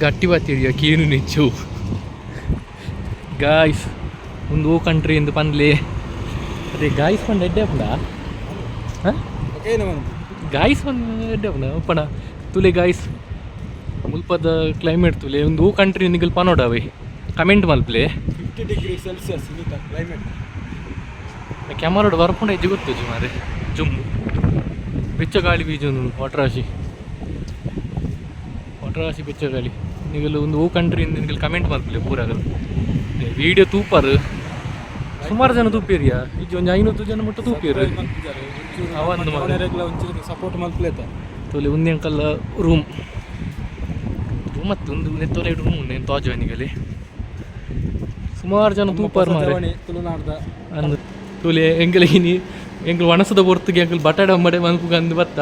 ಗಟ್ಟಿ ಬಾತಿರಿಯ ಕೀನು ನಿಚ್ಚು ಗಾಯ್ಸ್ ಒಂದು ಓ ಕಂಟ್ರಿ ಎಂದು ಪನ್ಲೆ ಅದೇ ಗಾಯ್ಸ್ ಪಂಡ ಎಡ್ಡೆ ಪಂಡ ಗಾಯ್ಸ್ ಪಂಡ ಎಡ್ಡೆ ಪಂಡ ಪಣ ತುಲೆ ಗಾಯ್ಸ್ ಮುಲ್ಪದ ಕ್ಲೈಮೇಟ್ ತುಲೆ ಒಂದು ಓ ಕಂಟ್ರಿ ನಿಗಲ್ ಪನೋಡವೆ ಕಮೆಂಟ್ ಮಲ್ಪ್ಲೆ 50 ಡಿಗ್ರಿ ಸೆಲ್ಸಿಯಸ್ ಕ್ಲೈಮೇಟ್ ಕ್ಯಾಮರಾಡು ಬರ್ಪುಂಡ ಹೆಜ್ಜೆ ಗೊತ್ತು ಮಾರೆ ಜುಮ್ಮು ಬೆಚ್ಚ ಗಾಳಿ ಬೀಜ ಒಟ್ರಾಶಿ ಬೆಚ್ಚ ಗಾಳಿ ನಿಗಲು ಒಂದು ಓ ಕಂಟ್ರಿಯಿಂದ ನಿಗಲ್ ಕಮೆಂಟ್ ಮಲ್ಪ್ಲೆ ಪೂರಾಗಲು ವಿಡಿಯೋ ತೂಪರ್ ಸುಮಾರು ಜನ ತೂಪಿರಿಯಾ ಈಗ ಒಂದು 500 ಜನ ಮಟ್ಟ ತೂಪಿರು ಅವಂದು ಸಪೋರ್ಟ್ ಮಲ್ಪ್ಲೇತ ತೋಲೆ ಒಂದೇ ಅಂಕಲ್ ರೂಮ್ ಮತ್ತು ಒಂದು ನೆತ್ತೋಲೆ ರೂಮ್ ಉಂಡೆ ತೋಜವನಿಗಲಿ ಸುಮಾರು ಜನ ತೂಪಾರು ಮಾರೆ ಅಂದು ತೋಲೆ ಎಂಕಲಿಗಿನಿ ಎಂಕಲ್ ಒಣಸದ ಹೊರ್ತಿಗೆ ಎಂಕಲ್ ಬಟಾಡಂಬಡೆ ಮಲ್ಪುಗ ಅಂದು ಬತ್ತ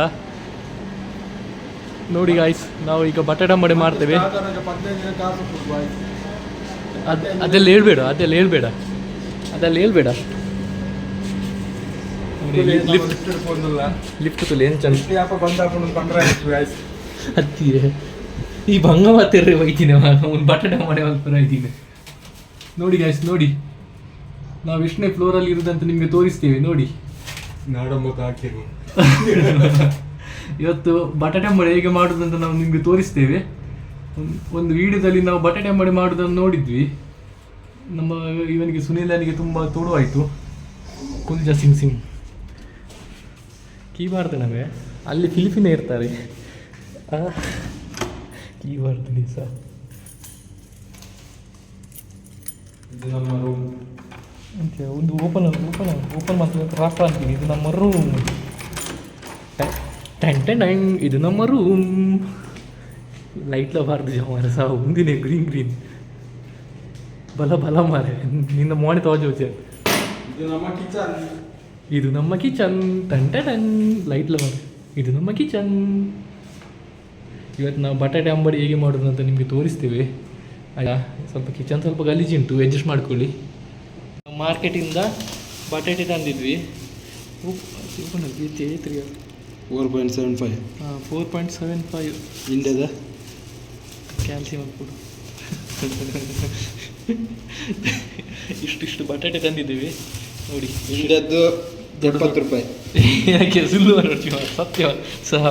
ನೋಡಿ ಗಾಯ್ಸ್ ನಾವು ಈಗ ಬಟಾಡಂಬಡೆ ಮಾಡ್ತೇವೆ ಅದೆಲ್ಲ ಹೇಳ್ಬೇಡ ಲಿಫ್ಟ್ ತುಲೆ ಏನು ಚಂದ ಅತ್ತಿಯೇ ಈ ಭಂಗ ಮಾತಿರ್ರಿ ಒಯ್ತೀನಿ ಒಂದು ಬಟಾಟ ಮಾಡಿ ಹೋಗ್ತಾರೆ ಇದ್ದೀನಿ ನೋಡಿ ಗಾಯ್ಸ್ ನೋಡಿ ನಾವು ಎಷ್ಟನೇ ಫ್ಲೋರಲ್ಲಿ ಇರೋದಂತ ನಿಮಗೆ ತೋರಿಸ್ತೇವೆ ನೋಡಿ ಇವತ್ತು ಬಟಾಟೆ ಅಂಬಡೆ ಹೇಗೆ ಮಾಡೋದಂತ ನಾವು ನಿಮಗೆ ತೋರಿಸ್ತೇವೆ ಒಂದು ವಿಡಿಯೋದಲ್ಲಿ ನಾವು ಬಟಾಟೆ ಅಂಬಡೆ ಮಾಡೋದನ್ನು ನೋಡಿದ್ವಿ ನಮ್ಮ ಇವನಿಗೆ ಸುನೀಲನಿಗೆ ತುಂಬ ತೋಡುವಾಯಿತು ಕುಲ್ಜಾ ಸಿಂಗ್ ಕೀ ಮಾಡ್ತಾನೆ ಅಲ್ಲಿ ಫಿಲಿಪಿನೇ ಇರ್ತಾರೆ ಕೀ ಮಾಡ್ತೀನಿ ಸರ್ ಇದು ನಮ್ಮ ರೂಮ್ ಒಂದು ಓಪನ್ ಮಾಡ್ತೀನಿ ರಾಫ್ ಅಂತೀನಿ ಇದು ನಮ್ಮ ರೂಮ್ ಟೆನ್ ಇದು ನಮ್ಮ ರೂಮ್ ಲೈಟ್ಲ ಬಾರ್ದು ಜಮಾರ ಸಹ ಒಂದಿನೇ ಗ್ರೀನ್ ಬಲ ಮಾರೆ ನಿನ್ನ ಮೋಣಿ ತೋಜೋಚ ಇದು ನಮ್ಮ ಕಿಚನ್ ಟನ್ ಲೈಟ್ಲ ಮಾರೆ ಇದು ನಮ್ಮ ಕಿಚನ್ ಇವತ್ತು ನಾವು ಬಟಾಟೆ ಅಂಬಡಿ ಹೇಗೆ ಮಾಡೋದು ಅಂತ ನಿಮಗೆ ತೋರಿಸ್ತೇವೆ ಆಯ್ತಾ ಸ್ವಲ್ಪ ಕಿಚನ್ ಸ್ವಲ್ಪ ಗಲೀಜುಂಟು ಅಡ್ಜಸ್ಟ್ ಮಾಡ್ಕೊಳ್ಳಿ ಮಾರ್ಕೆಟಿಂದ ಬಟಾಟೆ ತಂದಿದ್ವಿ 4.75 4.75 ಇಂಡಿಯಾದ ಕ್ಯಾಲ್ಸಿಯಂ ಕೊಡು ಇಷ್ಟು ಬಟಾಟೆ ತಂದಿದ್ದೀವಿ ನೋಡಿ ಇಂಡಿಯಾದ್ದು 70 ರೂಪಾಯಿ ಯಾಕೆ ಸುಳ್ಳು ನೋಡ್ತೀವ ಸತ್ಯ ಸಹ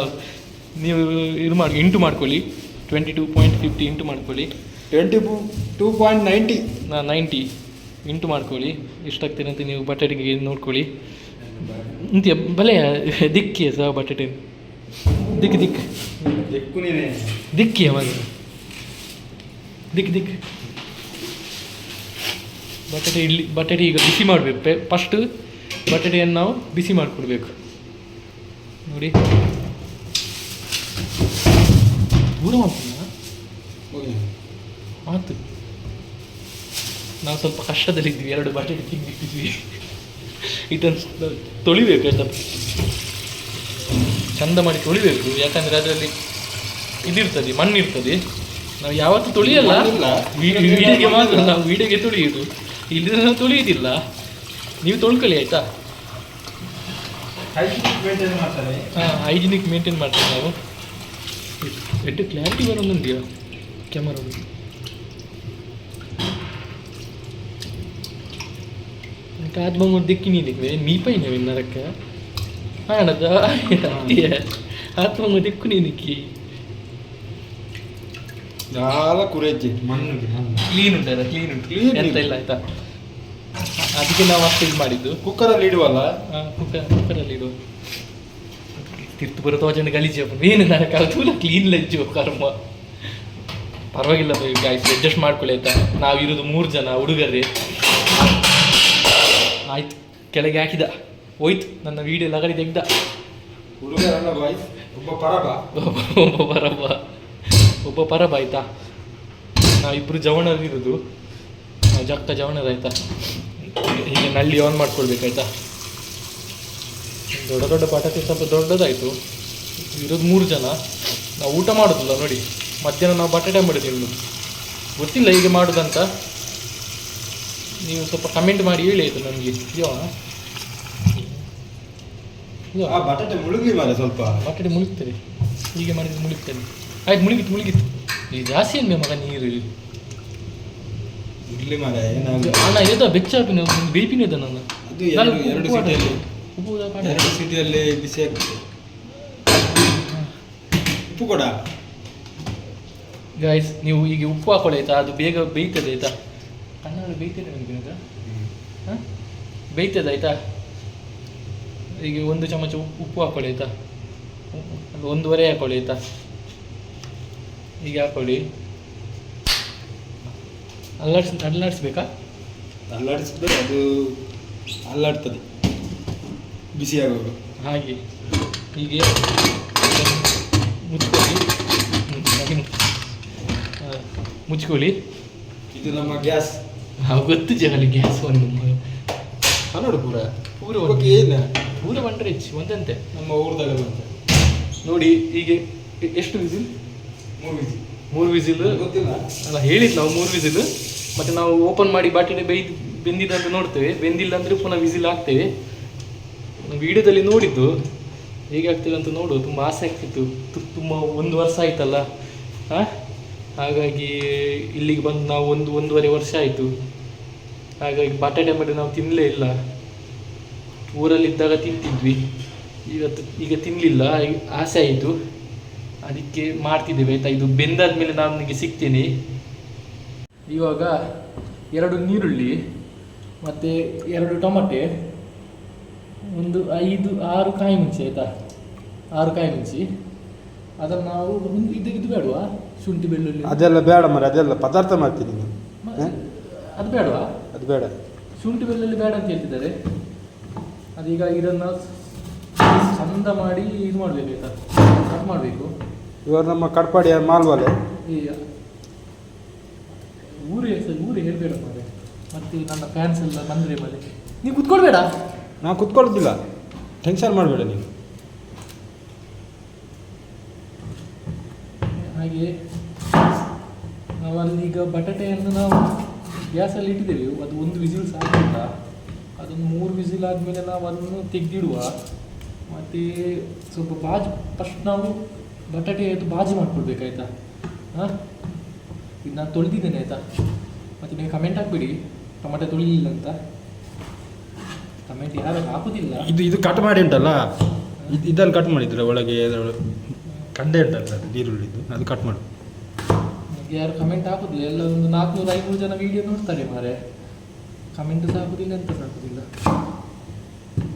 ನೀವು ಇದು ಮಾಡಿ ಇಂಟು ಮಾಡ್ಕೊಳ್ಳಿ 22.50 ಇಂಟು ಮಾಡ್ಕೊಳ್ಳಿ 22.90 90 ಇಂಟು ಮಾಡ್ಕೊಳ್ಳಿ ಎಷ್ಟಾಗ್ತದೆ ಅಂತ ನೀವು ಬಟಾಟೆಗೆ ನೋಡ್ಕೊಳ್ಳಿ ಇಂತಿಯ ಬಲೆ ದಿಕ್ಕಿ ಸಹ ಬಟಾಟೆ ದಿಕ್ಕಿ ಅವಾಗ ದಿಕ್ ಬಟಾಟೆ ಈಗ ಬಿಸಿ ಮಾಡಬೇಕು ಫಸ್ಟ್ ಬಟಾಟೆಯನ್ನು ನಾವು ಬಿಸಿ ಮಾಡಿಕೊಡ್ಬೇಕು ನೋಡಿ ದೂರ ಆಯ್ತು ನಾವು ಸ್ವಲ್ಪ ಕಷ್ಟದಲ್ಲಿದ್ವಿ 2 ಬಟಾಟೆ ತಿಂದಿಟ್ಟಿದ್ವಿ ಇದನ್ನು ತೊಳಿಬೇಕು ಆಯ್ತಾ ಚಂದ ಮಾಡಿ ತೊಳಿಬೇಕು ಯಾಕಂದರೆ ಅದರಲ್ಲಿ ಇದಿರ್ತದೆ ಮಣ್ಣಿರ್ತದೆ ನಾವು ಯಾವತ್ತೂ ತೊಳಿಯಲ್ಲ ವೀಡಿಯೋಗೆ ಮಾತ್ರ ನಾವು ವೀಡಿಯೋಗೆ ತೊಳೆಯೋದು ಇಲ್ಲದ್ರೆ ನಾವು ತೊಳೆಯೋದಿಲ್ಲ ನೀವು ತೊಳ್ಕೊಳ್ಳಿ ಆಯಿತಾ ಹೈಜಿನಿಕ್ ಮೇಂಟೈನ್ ಮಾಡ್ತೀವಿ ನಾವು ಎಷ್ಟು ಕ್ಲಾರಿಟಿ ಬರೋದಿದೆಯಾ ಕ್ಯಾಮರಾ ಆತ್ಮ ದಿಕ್ಕಿ ನೀಡಿದ್ವಿ ಮೀಪೈನ ವಿನ್ನರಕ್ಕೆ ಆಣದ ಆತ್ಮ ದಿಕ್ಕು ನೀನಿಕ್ಕಿ ಕ್ಲೀನ್ ಉಂಟಲ್ಲ ಕ್ಲೀನ್ ಉಂಟು ಎಂತ ಇಲ್ಲ ಆಯ್ತಾ ಅದಕ್ಕೆ ನಾವು ಅಷ್ಟು ಇದು ಮಾಡಿದ್ದು ಕುಕ್ಕರಲ್ಲಿ ಇಡುವಲ್ಲ ಕುಕ್ಕರಲ್ಲಿ ಇಡುವ ತಿರ್ತು ಬರೋ ತೋಜನ ಗಲೀಜು ಏನು ನನಗೆ ಅದು ಕ್ಲೀನ್ ಲಜ್ಜು ಕರ್ಮ ಪರವಾಗಿಲ್ಲ ಗಾಯ್ಸ್ ಅಡ್ಜಸ್ಟ್ ಮಾಡ್ಕೊಳ್ಳಿ ಆಯ್ತಾ ನಾವು ಇರೋದು 3 ಜನ ಹುಡುಗರೇ ಆಯ್ತು ಕೆಳಗೆ ಹಾಕಿದ ಹೋಯ್ತು ನನ್ನ ವೀಡಿಯೋ ಲಗಡಿ ತೆಗ್ದ ಒಬ್ಬ ಪರಬ ಆಯ್ತಾ ನಾವಿಬ್ಬರು ಜವಣರಿರೋದು ಜಕ್ಕ ಜವಣರಾಯ್ತಾ ಹೀಗೆ ನಲ್ಲಿ ಆನ್ ಮಾಡ್ಕೊಳ್ಬೇಕಾಯ್ತಾ ದೊಡ್ಡ ಬಟಾಟೆ ಸ್ವಲ್ಪ ದೊಡ್ಡದಾಯಿತು ಇರೋದು 3 ಜನ ನಾವು ಊಟ ಮಾಡೋದಿಲ್ಲ ನೋಡಿ ಮಧ್ಯಾಹ್ನ ನಾವು ಬಟಾಟೆ ಮಾಡಿದ್ದೀವಿ ಗೊತ್ತಿಲ್ಲ ಹೀಗೆ ಮಾಡೋದಂತ ನೀವು ಸ್ವಲ್ಪ ಕಮೆಂಟ್ ಮಾಡಿ ಹೇಳಿ ಆಯಿತು ನನಗೆ ಬಟಾಟೆ ಮುಳುಗಲಿ ಮಾರೆ ಸ್ವಲ್ಪ ಬಟಾಟೆ ಮುಳುಗ್ತದೆ ಹೀಗೆ ಮಾಡಿದ್ರೆ ಮುಳುಗ್ತದೆ ಆಯ್ತು ಮುಳುಗಿತ್ತು ಇದು ಜಾಸ್ತಿ ಏನ್ಮೆ ಮಗ ನೀರು ಇರ್ಲಿ ಮಾರ ಏನಾಗಲ್ಲ. ಅಣ್ಣ ಇದು ಬೆಚ್ಚಾಪಿನ ಒಂದು ಬೇಪಿನಿದೆ ನನ್ನ ಅದು ಎರಡು ಸಿಟಿಯಲ್ಲಿ ಉಪ್ಪು 2 ಸಿಟಿಯಲ್ಲಿ ಬಿಸಿ ಆಗ್ತದೆ. ಉಪ್ಪು ಕೊಡ ಗಾಯ್ಸ್ ನೀವು ಈಗ ಉಪ್ಪು ಹಾಕೊಳ್ಳಿ ಆಯ್ತಾ, ಅದು ಬೇಗ ಬೇಯ್ತದೆ ಆಯ್ತಾ. ಕನ್ನಡ ಬೇಯ್ತದೆ ನನಗೆ ಹಾಂ ಬೇಯ್ತದೆ ಆಯ್ತಾ. ಈಗ 1 ಚಮಚ ಉಪ್ಪು ಹಾಕೊಳ್ಳಿ ಆಯ್ತಾ, 1.5 ಹಾಕೊಳ್ಳಿ ಆಯ್ತಾ. ಈಗ ಹಾಕೊಳ್ಳಿ, ಅಲ್ಲಾಡಿಸ್ಬೇಕಾ? ಅಲ್ಲಾಡಿಸಿದ್ರೆ ಅದು ಅಲ್ಲಾಡ್ತದೆ ಬಿಸಿ ಆಗುವಾಗ. ಹಾಗೆ ಹೀಗೆ ಮುಚ್ಕೊಳ್ಳಿ, ಮುಚ್ಕೊಳ್ಳಿ. ಇದು ನಮ್ಮ ಗ್ಯಾಸ್. ಗೊತ್ತು ಜಗಲಿ ಗ್ಯಾಸ್ ಒಂದು ಕನ್ನಡ ಪೂರ ಪೂರ ಏನು ಪೂರ 1 ಇಂಚ್ ಒಂದಂತೆ ನಮ್ಮ ಊರ್ದಾಗ ಬಂತೆ ನೋಡಿ. ಹೀಗೆ ಎಷ್ಟು ವಿಸಿಲ್? 3 ವಿಸಿಲ್ ಗೊತ್ತಿಲ್ಲ ಅಲ್ಲ, ಹೇಳಿದ್ದು ನಾವು 3 ವಿಸಿಲ್. ಮತ್ತು ನಾವು ಓಪನ್ ಮಾಡಿ ಬಾಟಲಿ ಬೆಂದಿದೆ ಅಂತ ನೋಡ್ತೇವೆ, ಬೆಂದಿಲ್ಲ ಅಂದರೆ ಪುನಃ ವಿಸಿಲ್ ಹಾಕ್ತೇವೆ. ವಿಡಿಯೋದಲ್ಲಿ ನೋಡಿದ್ದು ಹೇಗೆ ಆಗ್ತದೆ ಅಂತ ನೋಡು, ತುಂಬ ಆಸೆ ಆಗ್ತಿತ್ತು. ತುಂಬ 1 ವರ್ಷ ಆಯ್ತಲ್ಲ ಹಾಂ, ಹಾಗಾಗಿ ಇಲ್ಲಿಗೆ ಬಂದು ನಾವು 1.5 ವರ್ಷ ಆಯಿತು. ಹಾಗಾಗಿ ಬಟಾಟೆ ಮಾಡಿ ನಾವು ತಿನ್ನಲೇ ಇಲ್ಲ. ಊರಲ್ಲಿದ್ದಾಗ ತಿಂತಿದ್ವಿ, ಈಗ ತಿನ್ನಲಿಲ್ಲ. ಆಸೆ ಆಯಿತು, ಅದಕ್ಕೆ ಮಾಡ್ತಿದ್ದೇವೆ ಆಯಿತಾ. ಇದು ಬೆಂದಾದ್ಮೇಲೆ ನಾನು ನಿಮಗೆ ಸಿಗ್ತೀನಿ. ಇವಾಗ 2 ನೀರುಳ್ಳಿ ಮತ್ತು 2 ಟೊಮಟೆ, ಒಂದು 5-6 ಕಾಯಿ ಮುಂಚಿ ಆಯಿತಾ, 6 ಕಾಯಿ ಮುಂಚಿ. ಅದನ್ನು ನಾವು ಇದು ಬೇಡವಾ? ಶುಂಠಿ ಬೆಳ್ಳುಳ್ಳಿ ಅದೆಲ್ಲ ಬೇಡ ಮರ, ಅದೆಲ್ಲ ಪದಾರ್ಥ ಮಾಡ್ತೀನಿ ನೀವು. ಅದು ಬೇಡವಾ? ಅದು ಬೇಡ, ಶುಂಠಿ ಬೆಳ್ಳುಳ್ಳಿ ಬೇಡ ಅಂತ ಹೇಳ್ತಿದ್ದಾರೆ. ಅದೀಗ ಇದನ್ನು ಚಂದ ಮಾಡಿ ಇದು ಮಾಡಬೇಕು ಆಯಿತಾ, ಕಟ್ ಮಾಡಬೇಕು. ಇವರು ನಮ್ಮ ಕಟ್ಪಾಡಿಯ ಮಾಲ್ವಾಲೆ. ಈ ಊರು ಹೇಳ್ಬೇಡ ಮಾರೆ, ಮತ್ತು ನನ್ನ ಫ್ಯಾನ್ಸ್ ಎಲ್ಲ ಬಂದರೆ ಮೇಲೆ ನೀವು ಕುತ್ಕೊಳ್ಬೇಡ. ನಾವು ಕುತ್ಕೊಳ್ಳೋದಿಲ್ಲ, ಟೆನ್ಷನ್ ಮಾಡಬೇಡ ನೀವು. ಹಾಗೆ ನಾವು ಅಲ್ಲೀಗ ಬಟಾಟೆಯನ್ನು ನಾವು ಗ್ಯಾಸಲ್ಲಿ ಇಟ್ಟಿದ್ದೇವೆ. ಅದು 1 ವಿಸಿಲ್ ಸಾಕಿಲ್ಲ, ಅದನ್ನು 3 ವಿಸಿಲ್ ಆದಮೇಲೆ ನಾವು ಅದನ್ನು ತೆಗೆದಿಡುವ. ಮತ್ತು ಸ್ವಲ್ಪ ಫಸ್ಟ್ ನಾವು ಬಟಾಟೆ ಅದು ಬಾಜಿ ಮಾಡ್ಕೊಳ್ಬೇಕಾಯ್ತಾ. ಹಾಂ, ಇದು ನಾನು ತೊಳೆದಿದ್ದೇನೆ ಆಯಿತಾ. ಮತ್ತು ನೀವು ಕಮೆಂಟ್ ಹಾಕ್ಬಿಡಿ ಟೊಮೆಟೊ ತೊಳಿಲಿಲ್ಲ ಅಂತ. ಕಮೆಂಟ್ ಯಾರು ಹಾಕೋದಿಲ್ಲ. ಇದು ಕಟ್ ಮಾಡಿ ಉಂಟಲ್ಲ, ಇದನ್ನು ಕಟ್ ಮಾಡಿದ್ರೆ ಒಳಗೆ ಕಂಡೆ ಉಂಟಲ್ಲ ನೀರುಳ್ಳಿದ್ದು, ಅದು ಕಟ್ ಮಾಡು. ಯಾರು ಕಮೆಂಟ್ ಹಾಕೋದಿಲ್ಲ, ಎಲ್ಲ ಒಂದು 400-500 ಜನ ವೀಡಿಯೋ ನೋಡ್ತಾರೆ ಮಾರೆ. ಕಮೆಂಟ್ ಸಹ ಹಾಕೋದಿಲ್ಲ, ಎಂತ ಸಹ ಹಾಕೋದಿಲ್ಲ.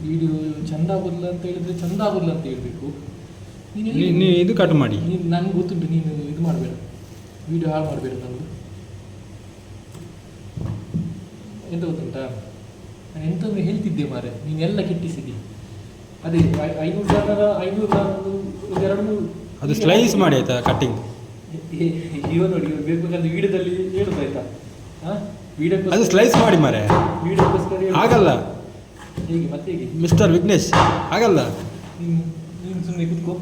ವಿಡಿಯೋ ಚೆಂದ ಆಗೋದಿಲ್ಲ ಅಂತ ಹೇಳಿದ್ರೆ ಚೆಂದ ಆಗೋದಿಲ್ಲ ಅಂತ ಹೇಳಬೇಕು. ನೀನು ಇದು ಕಟ್ ಮಾಡಿ. ನೀನು ನನಗೆ ಗೊತ್ತುಂಟು, ನೀನು ಇದು ಮಾಡಬೇಡ, ವಿಡಿಯೋ ಹಾಳು ಮಾಡಬೇಡ. ನನ್ನದು ಎಂತ ಗೊತ್ತುಂಟಾ, ನಾನು ಎಂತಂದ್ರೆ ಹೇಳ್ತಿದ್ದೆ ಮಾರೆ, ನೀನೆಲ್ಲ ಕೆಟ್ಟಿಸಿದಿ. ಅದೇ 500 ಜನರ 2-3 ಅದು ಸ್ಲೈಸ್ ಮಾಡಿ ಆಯ್ತಾ, ಕಟ್ಟಿಂಗ್. ಇವ ನೋಡಿ, ಇವಾಗ ಬೇಕಾದ್ರೆ ವಿಡಿಯೋದಲ್ಲಿ ಹೇಳುದಾಯ್ತಾ. ಹಾಂ, ವಿಡಿಯೋ ಅದು ಸ್ಲೈಸ್ ಮಾಡಿ ಮಾರೆ, ವಿಡಿಯೋಕ್ಕೋಸ್ಕರ ಆಗಲ್ಲ. ಹೇಗೆ ಮತ್ತೆ ಹೇಗೆ ಮಿಸ್ಟರ್ ವಿಘ್ನೇಶ್ ಆಗಲ್ಲ. ನೀನು ಸುಮ್ಮನೆ ಕೂತ್ಕೋ.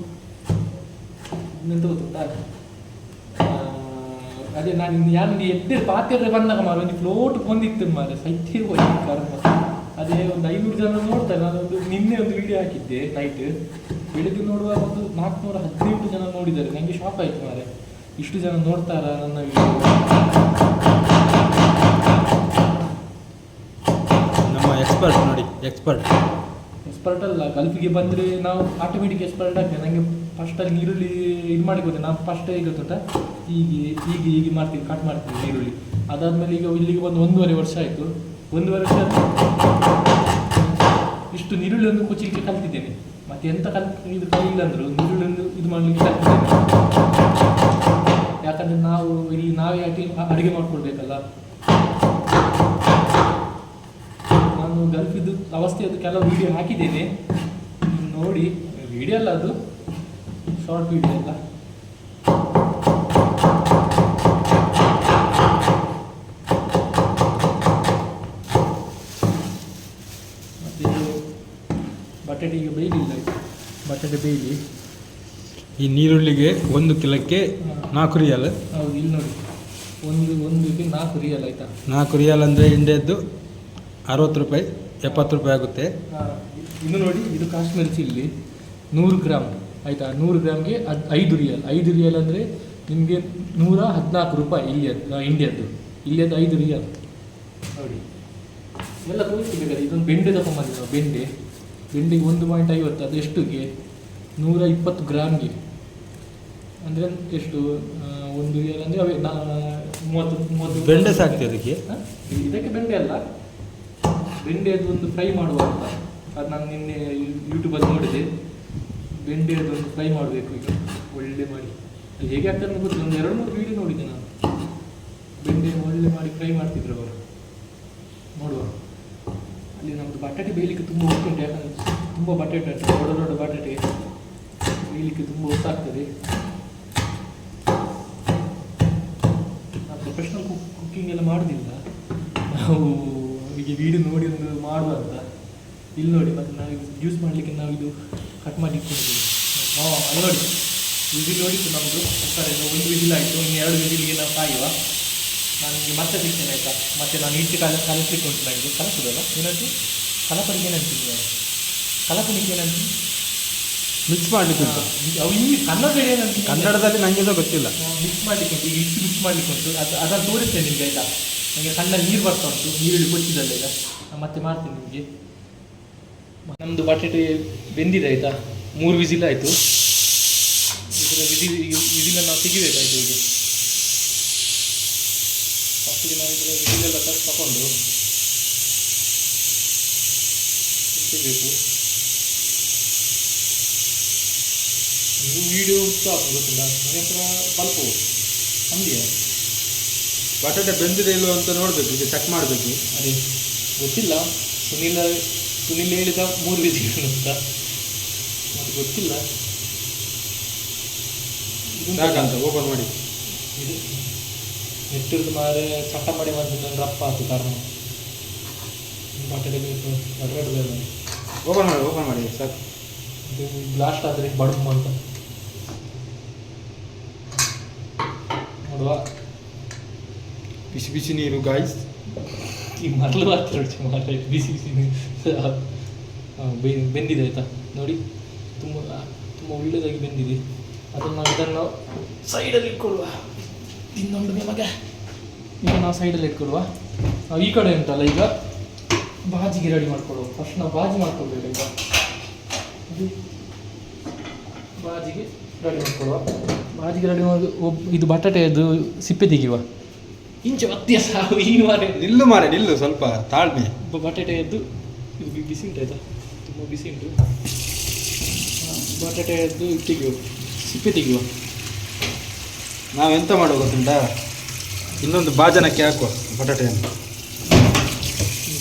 ಎಂತ ಗೊತ್ತುಂಟಾ, ಅದೇ ನಾನು ಎದ್ದೆ ಪಾತ್ರೆ ಬಂದಾಗ ಮಾರ ಒಂದು ಫ್ಲೋಟ್ ಬಂದಿತ್ತು ಮಾರ, ಸೈತಿ ಹೋಗಿ ಕರ್ಮ. ಅದೇ ಒಂದು 500 ಜನ ನೋಡ್ತಾರೆ. ನಾನೊಂದು ನಿನ್ನೆ ಒಂದು ವಿಡಿಯೋ ಹಾಕಿದ್ದೆ ನೈಟ್, ಬೆಳಿಗ್ಗೆ ನೋಡುವಾಗ ಒಂದು 418 ಜನ ನೋಡಿದ್ದಾರೆ. ನನಗೆ ಶಾಕ್ ಆಯಿತು ಮಾರೆ, ಇಷ್ಟು ಜನ ನೋಡ್ತಾರಾ ನನ್ನ ವಿಡಿಯೋ. ನಮ್ಮ ಎಕ್ಸ್ಪರ್ಟ್ ನೋಡಿ, ಎಕ್ಸ್ಪರ್ಟ್ ಅಲ್ಲ, ಗಲ್ಫಿಗೆ ಬಂದರೆ ನಾವು ಆಟೋಮೆಟಿಕ್ ಎಕ್ಸ್ಪರ್ಟ್ ಆಗ್ತದೆ. ನನಗೆ ಫಸ್ಟಲ್ಲಿ ನೀರುಳ್ಳಿ ಇದು ಮಾಡಿ ಗೊತ್ತೆ. ನಾನು ಫಸ್ಟ್ ಹೇಗೆ ಗೊತ್ತಾ, ಹೀಗೆ ಮಾಡ್ತೀನಿ, ಕಟ್ ಮಾಡ್ತೀನಿ ನೀರುಳ್ಳಿ. ಅದಾದಮೇಲೆ ಈಗ ಇಲ್ಲಿಗೆ ಬಂದು 1.5 ವರ್ಷ ಆಯಿತು. 1 ವರ್ಷ ಇಷ್ಟು ನೀರುಳ್ಳಿ ಒಂದು ಕುಚ್ಚಲಿಕ್ಕೆ ಕಲ್ತಿದ್ದೇನೆ. ಮತ್ತು ಎಂತ ಇದು ಕಲಿಲ್ಲ ಅಂದರು ನೀರುಳ್ಳಿ ಒಂದು ಇದು ಮಾಡಲಿಕ್ಕೆ ಕಲ್ತಿದ್ದೇನೆ. ಯಾಕಂದರೆ ನಾವು ಇಲ್ಲಿ ನಾವೇ ಅಡುಗೆ ಮಾಡ್ಕೊಳ್ಬೇಕಲ್ಲ. ನಾನು ಗಲ್ಫಿದ್ದು ಅವಸ್ಥೆಯದ್ದು ಕೆಲವು ವಿಡಿಯೋ ಹಾಕಿದ್ದೇನೆ, ನೋಡಿ. ವಿಡಿಯೋ ಅಲ್ಲ, ಅದು ಶಾರ್ಟ್ ವಿಡಿಯೋ ಅಲ್ಲ. ಮತ್ತು ಬಟಾಟೆಗೆ ಬೇಯಲಿಲ್ಲ, ಬಟಾಟೆ ಬೇಯಲಿ. ಈ ನೀರುಳ್ಳಿಗೆ 1 ಕಿಲೋಕ್ಕೆ 4 ರಿಯಾಲ್. ಹೌದು, ಇಲ್ಲಿ ನೋಡಿ, ಒಂದಿಗೆ 4 ರಿಯಾಲ್ ಆಯಿತಾ. 4 ರಿಯಾಲ್ ಅಂದರೆ ಇಂಡಿಯದ್ದು 60 ರೂಪಾಯಿ 70 ರೂಪಾಯಿ ಆಗುತ್ತೆ. ಇನ್ನು ನೋಡಿ, ಇದು ಕಾಶ್ಮೀರಿ ಚಿಲ್ಲಿ 100 ಗ್ರಾಮ್ ಆಯಿತಾ. 100 ಗ್ರಾಮ್ಗೆ 5 ರಿಯಾಲ್. 5 ರಿಯಾಲ್ ಅಂದರೆ ನಿಮಗೆ 114 ರೂಪಾಯಿ ಇಲ್ಲಿಯದ್ದು, ಇಂಡಿಯದ್ದು. ಇಲ್ಲಿಯದ್ದು 5 ರಿಯಾಲ್ ನೋಡಿ. ಎಲ್ಲ ತೋರಿಸ್ಬೇಕಾದ್ರೆ ಇದೊಂದು ಬೆಂಡೆ ತಗೊಂಬಂದಿದ್ದು ನಾವು. ಬೆಂಡೆಗೆ 1.50, ಅದು ಎಷ್ಟುಗೆ 120 ಗ್ರಾಮ್ಗೆ, ಅಂದರೆ ಎಷ್ಟು 1 ರಿಯಾಲ್ ಅಂದರೆ ಅವೇ 30 ಬೆಂಡೆ ಸಾಕ್ತದೆ ಅದಕ್ಕೆ. ಇದಕ್ಕೆ ಬೆಂಡೆ ಅಲ್ಲ, ಬೆಂಡೆದು ಒಂದು ಫ್ರೈ ಮಾಡುವ ಅಂತ. ಅದು ನಾನು ನಿನ್ನೆ ಯೂಟ್ಯೂಬಲ್ಲಿ ನೋಡಿದೆ. ಬೆಂಡೆದು ಒಂದು ಫ್ರೈ ಮಾಡಬೇಕು ಈಗ ಒಳ್ಳೆ ಮಾಡಿ. ಅದು ಹೇಗೆ ಆಗ್ತದೆ ಅಂತ ಗೊತ್ತಿಲ್ಲ, ಒಂದು 2-3 ವೀಡಿಯೋ ನೋಡಿದ್ದೆ ನಾನು. ಬೆಂಡೆ ಒಳ್ಳೆ ಮಾಡಿ ಫ್ರೈ ಮಾಡ್ತಿದ್ರು ಅವರು. ನೋಡುವ. ಅಲ್ಲಿ ನಮ್ಮದು ಬಟಾಟೆ ಬೇಯಲಿಕ್ಕೆ ತುಂಬ ಹೊತ್ತುಂಟು, ಯಾಕಂದರೆ ತುಂಬ ಬಟಾಟೆ ದೊಡ್ಡ ದೊಡ್ಡ ಬಟಾಟೆ ಬೇಯಲಿಕ್ಕೆ ತುಂಬ ಹೊತ್ತಾಗ್ತದೆ. ನಾವು ಪ್ರೊಫೆಷ್ನಲ್ ಕುಕ್ಕಿಂಗ್ ಎಲ್ಲ ಮಾಡೋದಿಲ್ಲ, ನಾವು ಈಗ ವೀಡಿಯೋ ನೋಡಿ ಒಂದು ಮಾಡುವ ಅಂತ. ಇಲ್ಲಿ ನೋಡಿ, ಮತ್ತು ನಾವು ಯೂಸ್ ಮಾಡಲಿಕ್ಕೆ ನಾವು ಇದು ಕಟ್ ಮಾಡಿ ಇಟ್ಕೊಂಡಿದ್ದೀವಿ. ಅಲ್ಲಿ ನೋಡಿ, ವಿಸಿಲ್ ನೋಡಿತ್ತು ನಮ್ಮದು ಕುಕ್ಕರ್. 1 ವಿಸಿಲ್ ಆಯಿತು, ಇನ್ನು 2 ವಿಸಿಲ್ಗೆ ನಾವು ಕಾಯುವ. ನಾನು ನಿಮಗೆ ಮತ್ತೆ ಸಿಗ್ತೇನೆ ಆಯಿತಾ. ಮತ್ತು ನಾನು ಹಿಟ್ಟು ಕಲಿಸ್ಲಿಕ್ಕೆ ಉಂಟು ನನಗೆ. ಕಲಿಸೋದಲ್ಲ ಏನಂತ ಕಲಪಡಿಗೆ ಏನಂತೀನಿ ನಾನು, ಕಲಪಡಿಗೆ ಏನಂತೀನಿ ಮಿಕ್ಸ್ ಮಾಡಲಿಕ್ಕೆ ಅವು ಇಂಗ್ಲೀಷ್ ಕನ್ನಡದಲ್ಲಿ ಏನಂತ ಕನ್ನಡದಲ್ಲಿ ನನಗೆ ಸಹ ಗೊತ್ತಿಲ್ಲ. ಮಿಕ್ಸ್ ಮಾಡಲಿಕ್ಕೆ ಉಂಟು, ಈಗ ಹಿಟ್ಟು ಮಿಕ್ಸ್ ಮಾಡಲಿಕ್ಕೆ ಉಂಟು. ಅದನ್ನು ತೋರಿಸ್ತೇನೆ ನಿಮಗೆ ಆಯಿತಾ. ನನಗೆ ಕಣ್ಣಲ್ಲಿ ನೀರು ಬರ್ತಾ ಉಂಟು, ನೀರುಳ್ಳಿ ಕೊಚ್ಚಿದಲ್ಲ ಈಗ. ನಾನು ಮತ್ತೆ ಮಾಡ್ತೀನಿ ನಿಮಗೆ. ನಮ್ಮದು ಬಟಾಟೆ ಬೆಂದಿದೆ ಆಯಿತಾ. 3 ವಿಸಿಲ್ ಆಯಿತು. ಇದರ ವಿಸಿಲನ್ನು ನಾವು ತೆಗಿಬೇಕಾಯ್ತು. ಈಗ ಫಸ್ಟಿಗೆ ನಾವು ಇದರ ವಿಸಿಲೆಲ್ಲ ತಗೊಂಡು ತೆಗಿಬೇಕು. ನೀವು ವೀಡಿಯೋ ಸಾಕು ಗೊತ್ತಿಲ್ಲ, ನನ್ನ ಹತ್ರ ಬಲ್ಪು ಅಂದಿಯ ಬಟಾಟೆ ಬೆಂದಿದೆ ಇಲ್ವ ಅಂತ ನೋಡಬೇಕು, ಈಗ ಚೆಕ್ ಮಾಡಬೇಕು. ಅದೇ ಗೊತ್ತಿಲ್ಲ. ಸುನಿಲ್ ಹೇಳಿದ 3 ವಿಸಿಲ್ ಅಂತ, ಅದು ಗೊತ್ತಿಲ್ಲ. ಸಾಕಂತ ಓಪನ್ ಮಾಡಿ. ಇದು ನೆಟ್ಟಿರ್ದು ಮಾರೆ ಚಟ್ಟ ಮಾಡಿ ಬಂದಿದ್ದು ರಪ್ಪ ಆಯ್ತು. ಕಾರಣ ಬಟಾಟೆ ಬೇಕು, ಬಟಾಟೆ ಬೇಡ. ಓಪನ್ ಮಾಡಿ ಸಾಕು. ಇದು ಬ್ಲಾಸ್ಟ್ ಆದರೆ ಬಡಮ್ ಅಂತ ನೋಡುವ. ಬಿಸಿ ಬಿಸಿ ನೀರು ಗಾಯ್ಸ್. ಈ ಮರಳು ಮಾತಾಡ್ತೀವಿ ಬಿಸಿ ಬಿಸಿ ಬೆಂದಿದೆ ಆಯಿತಾ. ನೋಡಿ, ತುಂಬ ತುಂಬ ಒಳ್ಳೆಯದಾಗಿ ಬೆಂದಿದೆ. ಅದನ್ನು ಇದನ್ನು ಸೈಡಲ್ಲಿ ಇಟ್ಕೊಡುವ. ಇನ್ನೊಂದು ನಮಗೆ ಈಗ ನಾವು ಸೈಡಲ್ಲಿ ಇಟ್ಕೊಡುವ. ನಾವು ಈ ಕಡೆ ಉಂಟಲ್ಲ, ಈಗ ಬಾಜಿಗೆ ರೆಡಿ ಮಾಡ್ಕೊಳ್ಳುವ. ಫಸ್ಟ್ ನಾವು ಬಾಜಿ ಮಾಡ್ಕೊಳ್ಬೇಕು. ಈಗ ಅದು ಬಾಜಿಗೆ ರೆಡಿ ಮಾಡ್ಕೊಳ್ಳುವ. ಬಾಜಿಗೆ ರೆಡಿ ಮಾಡಿ ಇದು ಬಟಾಟೆಯದು ಸಿಪ್ಪೆ ತೆಗೆಯುವ. ಇಂಚು ವ್ಯತ್ಯಾಸ ಈ ಮಾರೆ ನಿಲ್ಲು ಸ್ವಲ್ಪ ತಾಳ್ಮೆ. ಬಟಾಟೆಯದ್ದು ಇದು ಬಿಸಿ ಉಂಟು ಆಯಿತಾ, ತುಂಬ ಬಿಸಿ ಉಂಟು. ಬಟಾಟೆಯದ್ದು ತೆಗೆಯುವ, ಸಿಪ್ಪೆ ತೆಗೆಯುವ. ನಾವೆಂತ ಮಾಡುವ ಗೊತ್ತುಂಟಾ, ಇನ್ನೊಂದು ಭಾಜನಕ್ಕೆ ಹಾಕುವ ಬಟಾಟೆಯನ್ನು.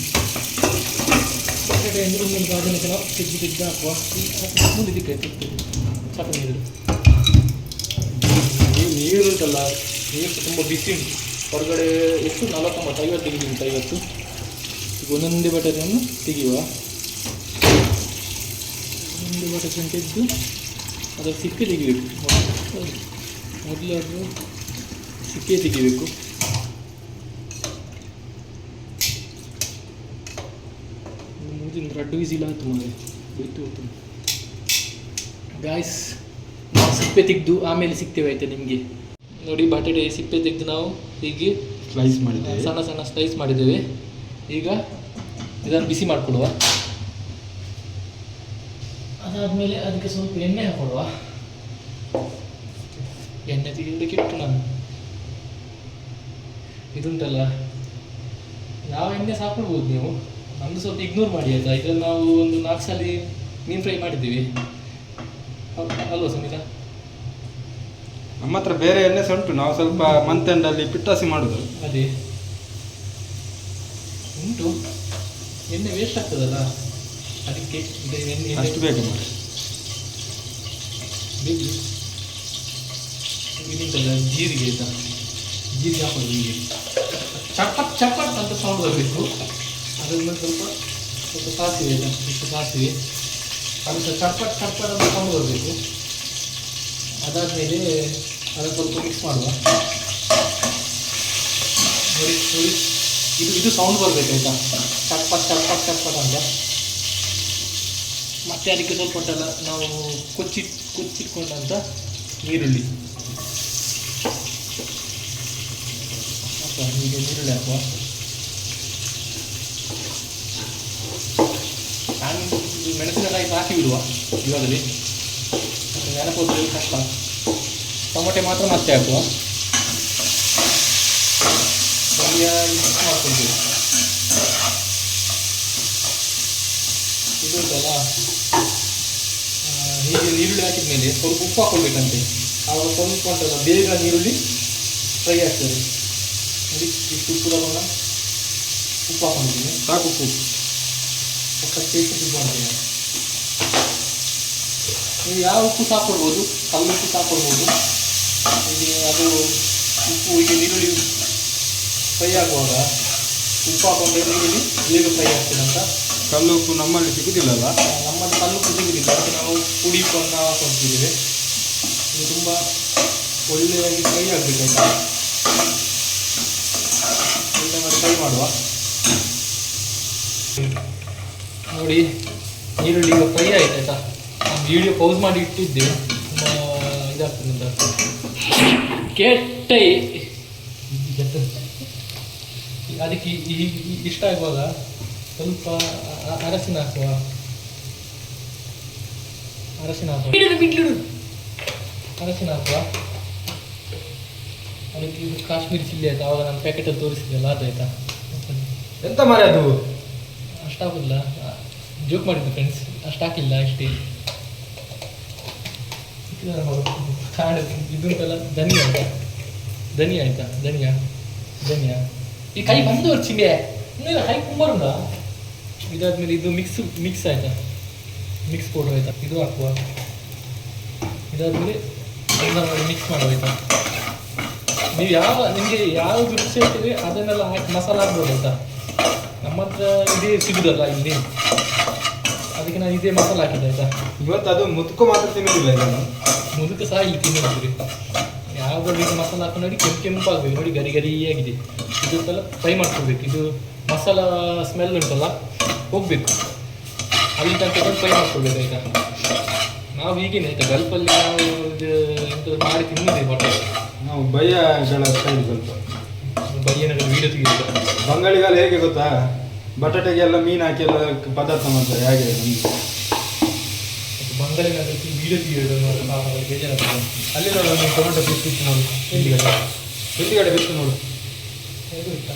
ಬಟಾಟೆಯನ್ನು ಇನ್ನೊಂದು ಭಾಜನಕ್ಕೆ ನಾವು ತೆಗೆದು ಹಾಕುವ. ಮುಂದೆ ದಿಕ್ಕ ಸಾಕು. ನೀರುಂಟಲ್ಲ, ನೀರು ತುಂಬ ಬಿಸಿ ಉಂಟು. ಹೊರಗಡೆ ಎಷ್ಟು 49-50 ಡಿಗ್ರಿ ಉಂಟು. 50. ಈಗ ಒಂದೊಂದೇ ಬಟಾಟೆಯನ್ನು ತೆಗೆಯುವ. ಒಂದೊಂದೇ ಬಟಾಟೆಯನ್ನು ತೆಗೆದು ಅದರ ಸಿಪ್ಪೆ ತೆಗಿಬೇಕು. ಮೊದಲು ಅದು ಸಿಪ್ಪೆ ತೆಗಿಬೇಕು. ಮುಂದಿನ 2 ವಿಸಿಲ್ ಆಯಿತು ಮಾರೆ, ಬಿಟ್ಟು ಹೋಗ್ತು ಗಾಯ್ಸ್. ನಾವು ಸಿಪ್ಪೆ ತೆಗೆದು ಆಮೇಲೆ ಸಿಗ್ತೇವೆ ಆಯಿತಾ ನಿಮಗೆ. ನೋಡಿ, ಬಟಾಟೆ ಸಿಪ್ಪೆ ತೆಗೆದು ನಾವು ಹೀಗೆ ಸ್ಲೈಸ್ ಮಾಡಿದ್ದೇವೆ, ಸಣ್ಣ ಸಣ್ಣ ಸ್ಲೈಸ್ ಮಾಡಿದ್ದೇವೆ. ಈಗ ಇದನ್ನು ಬಿಸಿ ಮಾಡಿಕೊಡುವ. ಅದಾದಮೇಲೆ ಅದಕ್ಕೆ ಸ್ವಲ್ಪ ಎಣ್ಣೆ ಹಾಕೊಡುವ. ಎಣ್ಣೆ ತೆಗೆಯಲಿಕ್ಕೆ ಇಟ್ಟು ನಾನು ಇದುಂಟಲ್ಲ, ಯಾವ ಎಣ್ಣೆ ಸಾಕೊಳ್ಬೋದು ನೀವು. ನಮ್ಮದು ಸ್ವಲ್ಪ ಇಗ್ನೋರ್ ಮಾಡಿ ಆಯಿತಾ. ಇದನ್ನು ನಾವು ಒಂದು 4 ಸಲ ಮೀನು ಫ್ರೈ ಮಾಡಿದ್ದೀವಿ ಅಲ್ವಾ ಸುನೀತಾ? ನಮ್ಮ ಹತ್ರ ಬೇರೆ ಎಣ್ಣೆ ಸಹ ಉಂಟು. ನಾವು ಸ್ವಲ್ಪ ಮಂತ್ ಎಂಡಲ್ಲಿ ಪಿಟ್ಟಾಸಿ ಮಾಡೋದು. ಅದೇ ಉಂಟು, ಎಣ್ಣೆ ವೇಸ್ಟ್ ಆಗ್ತದಲ್ಲ, ಅದಕ್ಕೆ ಎಣ್ಣೆ ಅಷ್ಟು ಬೇಕು ಮಾಡಿ. ಇದುಂಟಲ್ಲ ಜೀರಿಗೆ ಆಯಿತಾ, ಜೀರಿಗೆ ಹಾಕೋದು. ಹೀಗೆ ಚಪ್ಪಟ್ ಚಪ್ಪಟ್ ಅಂತ ಸೌಂಡ್ ಬರಬೇಕು. ಅದನ್ನು ಸ್ವಲ್ಪ ಸಾಸಿವೆ ಆಯಿತಾ, ಇಷ್ಟು ಸಾಸಿವೆ, ಅದು ಚಪ್ಪಟ್ ಚಪ್ಪಟ್ ಅಂತ ಸೌಂಡ್ ಬರಬೇಕು. ಅದಾದಮೇಲೆ ಅದನ್ನು ಸ್ವಲ್ಪ ಮಿಕ್ಸ್ ಮಾಡುವ. ನೋಡಿ ನೋಡಿ, ಇದು ಸೌಂಡ್ ಬರಬೇಕಾಯ್ತಾ, ಚಪ್ಪಟ್ ಚಪ್ಪಟ್ ಚಪ್ಪಟ್ ಅಂತ. ಮತ್ತು ಅದಕ್ಕೆ ಸ್ವಲ್ಪ ಉಂಟಲ್ಲ ನಾವು ಕೊಚ್ಚಿಟ್ಕೊಂಡಂಥ ಈರುಳ್ಳಿ ಈಗ ನೀರುಳ್ಳಿ ಹಾಕುವ. ನಾನು ಮೆಣಸಿನಕಾಯಿ ಹಾಕಿ ಬಿಡುವ ಇವಾಗಲೇ, ನೆನಪೋದ್ರೆ ಕಷ್ಟ. ಟೊಮೊಟೆ ಮಾತ್ರ ಮತ್ತೆ ಹಾಕುವ. ಮಿಕ್ಸ್ ಮಾಡ್ಕೊಳ್ತೀವಿ. ಇದು ಉಂಟಲ್ಲ, ಹೀಗೆ ನೀರುಳ್ಳಿ ಹಾಕಿದ ಮೇಲೆ ಸ್ವಲ್ಪ ಉಪ್ಪು ಹಾಕ್ಕೊಳ್ಬೇಕಂತೆ. ಆವಾಗ ಸ್ವಲ್ಪ ಉಂಟಲ್ಲ ಬೇಗ ನೀರುಳ್ಳಿ ಫ್ರೈ ಆಗ್ತದೆ. ನೋಡಿ ಇಷ್ಟು ಉಪ್ಪು ತಗೊಂಡ ಉಪ್ಪು ಹಾಕೊಂಡಿದ್ದೀನಿ. ಸಾಕು ಉಪ್ಪು ಟೇಸ್ಟ್ ಉಪ್ಪು ಮಾಡ್ತೀನಿ. ನೀವು ಯಾವ ಉಪ್ಪು ಸಾಕೊಡ್ಬೋದು, ಕಲ್ಲು ಉಪ್ಪು ಸಾಕೊಡ್ಬೋದು. ಈಗ ಅದು ಉಪ್ಪು ಈಗ ನೀರುಳ್ಳಿ ಫ್ರೈ ಆಗುವಾಗ ಉಪ್ಪು ಹಾಕೊಂಡ್ರೆ ನೀರುಳ್ಳಿ ಬೇಗ ಫ್ರೈ ಆಗ್ತದೆ ಅಂತ. ಕಲ್ಲು ಉಪ್ಪು ನಮ್ಮಲ್ಲಿ ಸಿಗುದಿಲ್ಲಲ್ಲ, ನಮ್ಮಲ್ಲಿ ಕಲ್ಲು ಉಪ್ಪು ಸಿಗುದಿಲ್ಲ, ಅದಕ್ಕೆ ನಾವು ಪುಡಿ ಉಪ್ಪನ್ನು ಹಾಕೊಳ್ತಿದ್ದೇವೆ. ಇದು ತುಂಬ ಒಳ್ಳೆಯಾಗಿ ಫ್ರೈ ಆಗಬೇಕಾಯ್ತಾ, ಒಳ್ಳೆ ಮಾಡಿ ಫ್ರೈ ಮಾಡುವ. ನೋಡಿ ನೀರುಳ್ಳಿ ಈಗ ಫ್ರೈ ಆಯ್ತು ಆಯ್ತಾ. ವಿಡಿಯೋ ಪೌಸ್ ಮಾಡಿ ಇಟ್ಟಿದ್ದೆ, ತುಂಬ ಇದಾಗ್ತದೆ ಅಂತ. ಕೆಟ್ಟೆ ಅದಕ್ಕೆ ಇಷ್ಟ ಆಗುವಾಗ ಸ್ವಲ್ಪ ಅರಸಿನ ಹಾಕುವ. ಅರಸಿನ ಹಾಕುವ ಅದಕ್ಕೆ ಇದು ಕಾಶ್ಮೀರಿ ಚಿಲ್ಲಿ ಆಯ್ತು. ಆವಾಗ ನಾನು ಪ್ಯಾಕೆಟಲ್ಲಿ ತೋರಿಸಿದ್ದೆಲ್ಲ ಅದಾಯ್ತಾ. ಎಂತ ಮಾರೆ ಅದು ಅಷ್ಟಾಗೋದಿಲ್ಲ, ಜೋಕ್ ಮಾಡಿದ್ದು ಫ್ರೆಂಡ್ಸ್, ಅಷ್ಟಾಕಿಲ್ಲ ಅಷ್ಟೇ. ಇದುಂಟಲ್ಲ ಧನಿಯಾ ಆಯ್ತಾ, ಧನಿಯಾ ಈ ಕೈ ಬಂದು ಚಿಂಗೆ ಇನ್ನೇನು ಕೈ ಕುಂಬರುಂಡ. ಇದಾದ್ಮೇಲೆ ಇದು ಮಿಕ್ಸ್ ಆಯ್ತಾ, ಮಿಕ್ಸ್ ಪೌಡರ್ ಆಯ್ತಾ, ಇದು ಹಾಕುವ. ಇದಾದ್ಮೇಲೆ ಮಿಕ್ಸ್ ಮಾಡುವ ಆಯ್ತಾ. ನೀವು ನಿಮಗೆ ಯಾವುದು ರುಚಿ ಆಗ್ತದೆ ಅದನ್ನೆಲ್ಲ ಹಾಕಿ ಮಸಾಲ ಹಾಕ್ಬೋದು ಆಯ್ತಾ. ನಮ್ಮ ಹತ್ರ ಇದೇ ಸಿಗುದಲ್ಲ ಇಲ್ಲಿ, ಅದಕ್ಕೆ ನಾನು ಇದೇ ಮಸಾಲ ಹಾಕಿದ್ದೆ ಆಯ್ತಾ. ಇವತ್ತು ಅದು ಮುದುಕು ಮಾತ್ರ ತಿನ್ನೋದಿಲ್ಲ ಇದನ್ನು, ಮುದುಕು ಸಹ ಇಲ್ಲಿ ತಿನ್ನೋದ್ರಿ. ಯಾವುದ್ರಲ್ಲಿ ಇದು ಮಸಾಲ ಹಾಕೊಂಡು ನೋಡಿ ಕೆಂಪಾಗಬೇಕು ನೋಡಿ, ಗರಿಯಾಗಿದೆ. ಇದಕ್ಕೆಲ್ಲ ಫ್ರೈ ಮಾಡ್ಕೊಳ್ಬೇಕು. ಇದು ಮಸಾಲ ಸ್ಮೆಲ್ ಉಂಟಲ್ಲ ಹೋಗಬೇಕು, ಅಲ್ಲಿ ತನಕ ಫ್ರೈ ಮಾಡ್ಕೊಳ್ಬೇಕು ಆಯ್ತಾ. ನಾವು ಹೀಗೇನೆ ಆಯ್ತಾ, ಗಲ್ಪಲ್ಲಿ ನಾವು ಇದು ಎಂತ ಮಾಡಿ ತಿನ್ನೋದೇ ಬಟ್ಟೆ. ನಾವು ಬಯ್ಯಗಳ ಸ್ಟೈಲ್ ಸ್ವಲ್ಪ ಬಯ್ಯನಗಳ ವೀಡಿಯೋ ತೆಗೆದಿಲ್ಲ. ಬಂಗಾಳಿಗಳು ಹೇಗೆ ಗೊತ್ತಾ, ಬಟಾಟೆಗೆಲ್ಲ ಮೀನು ಹಾಕಿ ಎಲ್ಲ ಪದಾರ್ಥ ಮಾಡ್ತಾರೆ ಹಾಗೆ ನಮಗೆ. ಬಂಗಾಳಿನಲ್ಲಿ ವೀಡಿಯೋ ತೆಗೆಯೋದು ಬೇಜಾರಾಗ್ತದೆ. ಅಲ್ಲಿ ನೋಡು ಒಂದು ಟೊಮೆಟೊ ಪೀಸ್ ಇತ್ತು ನೋಡು, ಹಿಂದಿಗಡೆ ಬಿಟ್ಟು ನೋಡು. ಇದು ಇತ್ತಾ